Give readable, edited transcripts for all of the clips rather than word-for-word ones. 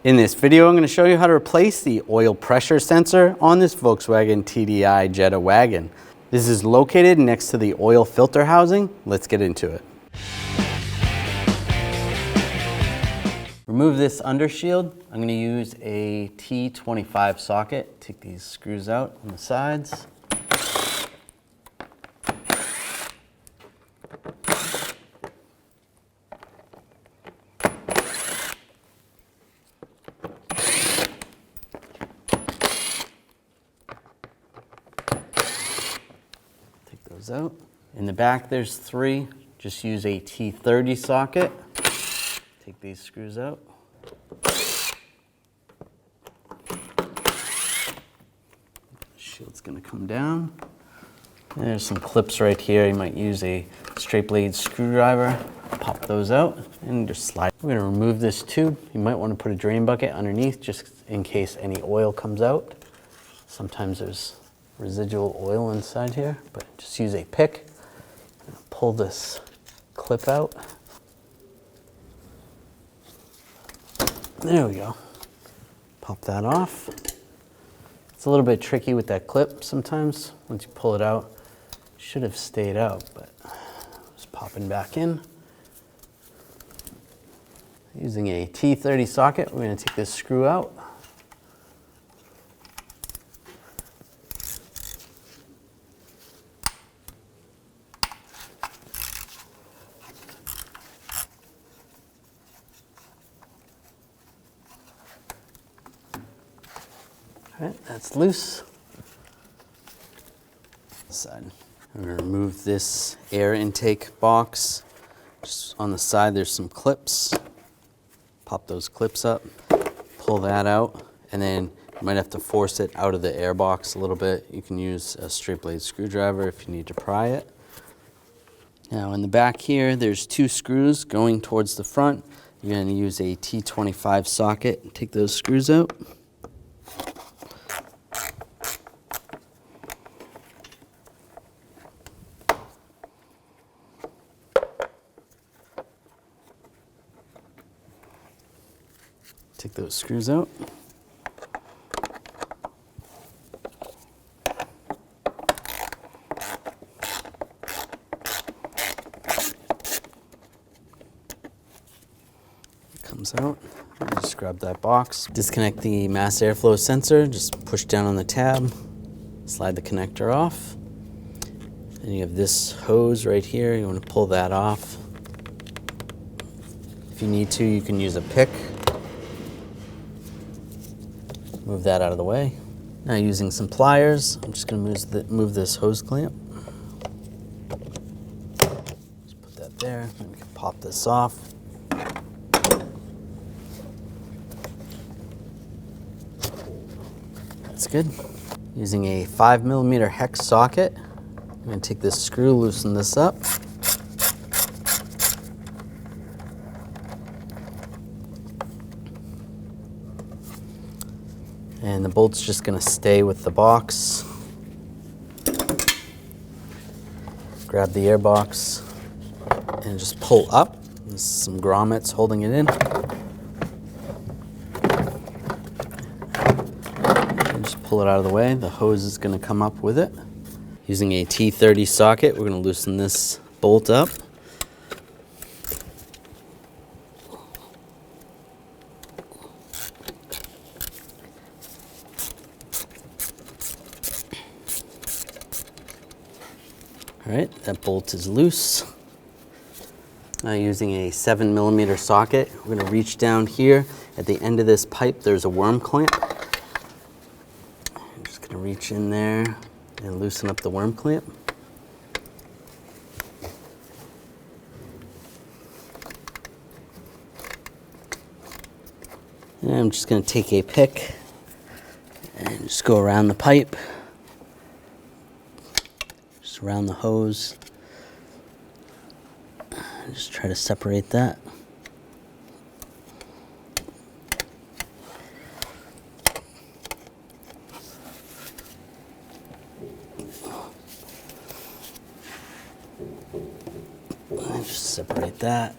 In this video, I'm going to show you how to replace the oil pressure sensor on this Volkswagen TDI Jetta wagon. This is located next to the oil filter housing. Let's get into it. Remove this undershield. I'm going to use a T25 socket. Take these screws out on the sides. Out. In the back there's 3. Just use a T30 socket. Take these screws out. Shield's going to come down. And there's some clips right here. You might use a straight blade screwdriver. Pop those out and just slide. We're going to remove this tube. You might want to put a drain bucket underneath just in case any oil comes out. Sometimes there's residual oil inside here, but just use a pick and pull this clip out. There we go. Pop that off. It's a little bit tricky with that clip sometimes. Once you pull it out, it should have stayed out, but it's popping back in. Using a T30 socket, we're going to take this screw out. Alright, that's loose. Side. I'm going to remove this air intake box. Just on the side there's some clips. Pop those clips up, pull that out, and then you might have to force it out of the air box a little bit. You can use a straight blade screwdriver if you need to pry it. Now in the back here there's 2 screws going towards the front. You're going to use a T25 socket and take those screws out. Take those screws out. It comes out. Just grab that box. Disconnect the mass airflow sensor. Just push down on the tab. Slide the connector off. And you have this hose right here. You want to pull that off. If you need to, you can use a pick. Move that out of the way. Now using some pliers, I'm just going to move this hose clamp. Just put that there, and we can pop this off. That's good. Using a 5mm hex socket, I'm going to take this screw, loosen this up. And the bolt's just going to stay with the box. Grab the air box and just pull up. There's some grommets holding it in. And just pull it out of the way. The hose is going to come up with it. Using a T30 socket, we're going to loosen this bolt up. All right, that bolt is loose. Now using a 7mm socket, we're going to reach down here. At the end of this pipe, there's a worm clamp. I'm just going to reach in there and loosen up the worm clamp. And I'm just going to take a pick and just go around the pipe. Around the hose. Just try to separate that. And just separate that.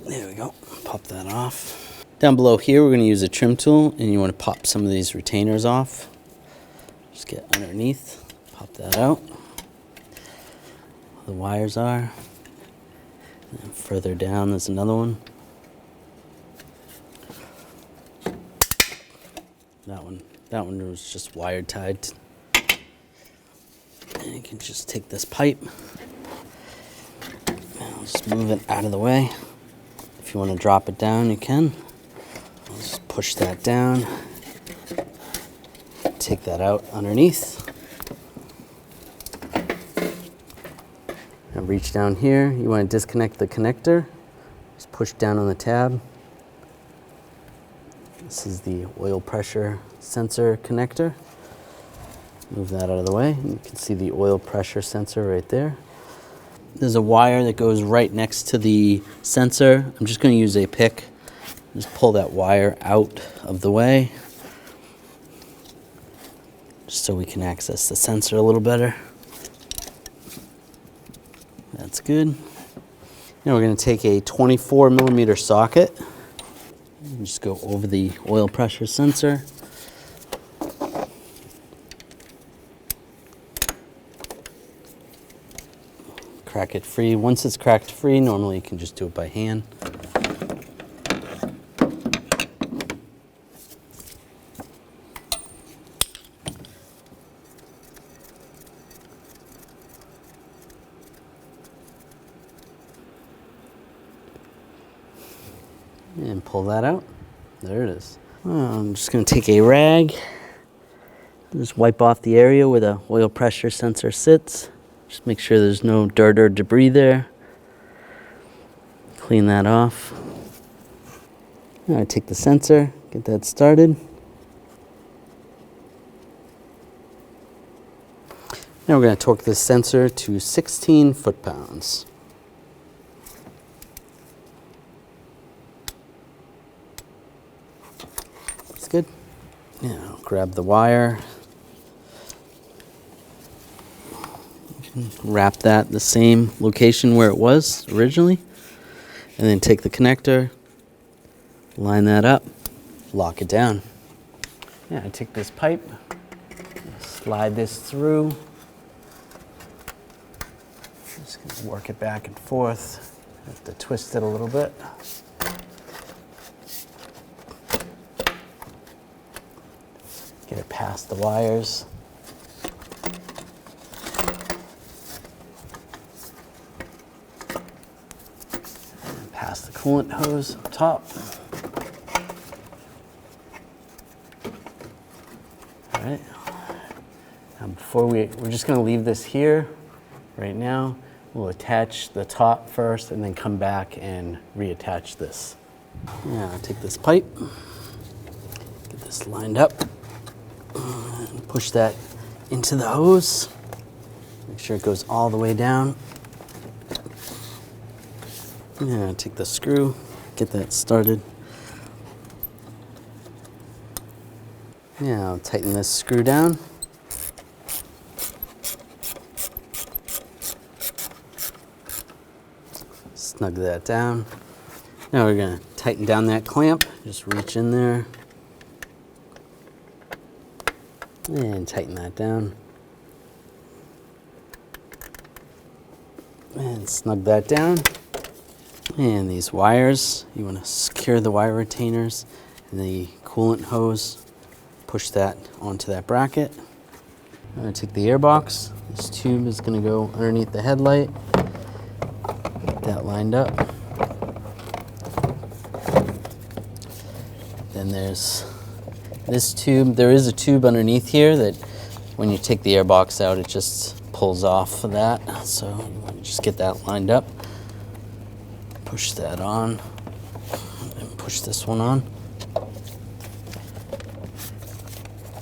There we go. Pop that off. Down below here, we're going to use a trim tool, and you want to pop some of these retainers off. Just get underneath, pop that out. The wires are. And further down, there's another one. That one was just wire tied. And you can just take this pipe. I'll just move it out of the way. If you want to drop it down, you can. I'll just push that down. Take that out underneath. And reach down here. You want to disconnect the connector. Just push down on the tab. This is the oil pressure sensor connector. Move that out of the way. You can see the oil pressure sensor right there. There's a wire that goes right next to the sensor. I'm just going to use a pick. Just pull that wire out of the way, just so we can access the sensor a little better. That's good. Now we're going to take a 24mm socket. Just go over the oil pressure sensor. Crack it free. Once it's cracked free, normally you can just do it by hand. And pull that out. There it is. I'm just going to take a rag, just wipe off the area where the oil pressure sensor sits. Just make sure there's no dirt or debris there. Clean that off. Now I take the sensor, get that started. Now we're going to torque this sensor to 16 foot-pounds. That's good. Now grab the wire. Wrap that the same location where it was originally, and then take the connector, line that up, lock it down. Yeah, I take this pipe, slide this through, just gonna work it back and forth. Have to twist it a little bit. Get it past the wires. Pass the coolant hose up top. All right. Now we're just going to leave this here right now. We'll attach the top first and then come back and reattach this. Yeah, I'll take this pipe, get this lined up, and push that into the hose. Make sure it goes all the way down. Yeah, take the screw, get that started. Yeah, I'll tighten this screw down. Snug that down. Now we're going to tighten down that clamp. Just reach in there and tighten that down. And snug that down. And these wires, you want to secure the wire retainers and the coolant hose. Push that onto that bracket. I'm going to take the air box. This tube is going to go underneath the headlight. Get that lined up. Then there's this tube. There is a tube underneath here that when you take the air box out, it just pulls off of that. So you want to just get that lined up. Push that on, and push this one on.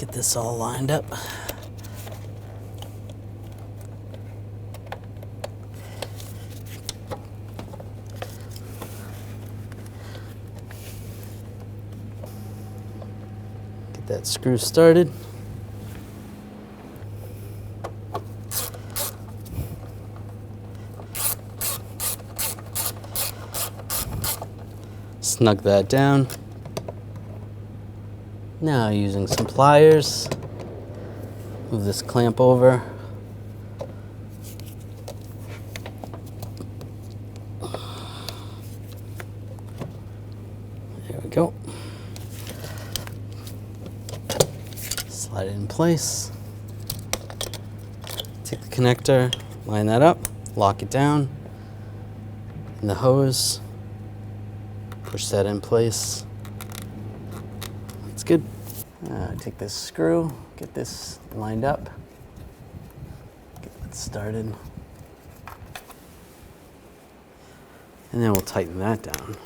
Get this all lined up. Get that screw started. snug that down. Now using some pliers, move this clamp over. There we go. Slide it in place. Take the connector, line that up, lock it down. And the hose, push that in place. That's good. Take this screw, get this lined up, get that started. And then we'll tighten that down.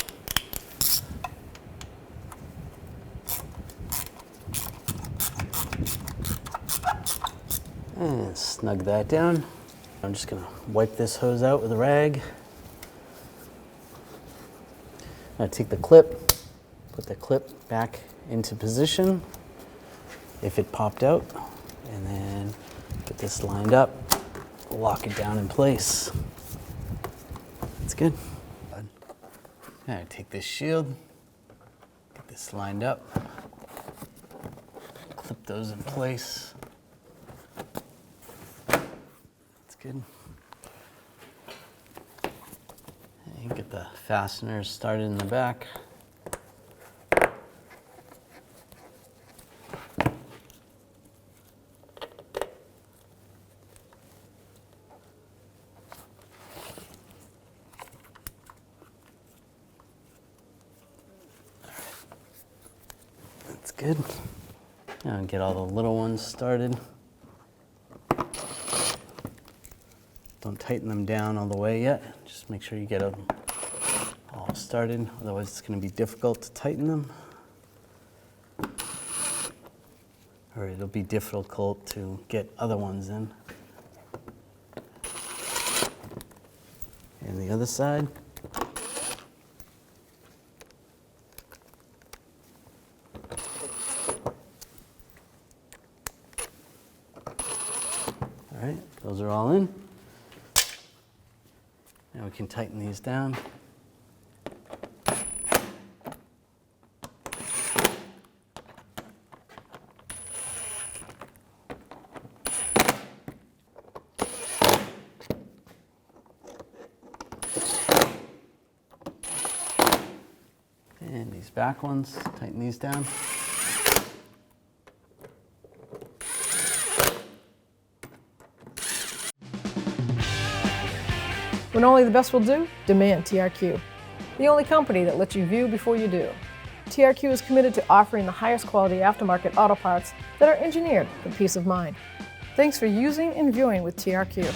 And snug that down. I'm just gonna wipe this hose out with a rag. Now take the clip, put the clip back into position if it popped out, and then get this lined up, lock it down in place. That's good. Now take this shield, get this lined up, clip those in place. That's good. And get the fasteners started in the back. That's good. Now get all the little ones started. Don't tighten them down all the way yet. Just make sure you get them all started. Otherwise it's going to be difficult to tighten them. Or it'll be difficult to get other ones in. And the other side. All right, those are all in. Now we can tighten these down. And these back ones, tighten these down. When only the best will do, demand TRQ. The only company that lets you view before you do. TRQ is committed to offering the highest quality aftermarket auto parts that are engineered for peace of mind. Thanks for using and viewing with TRQ.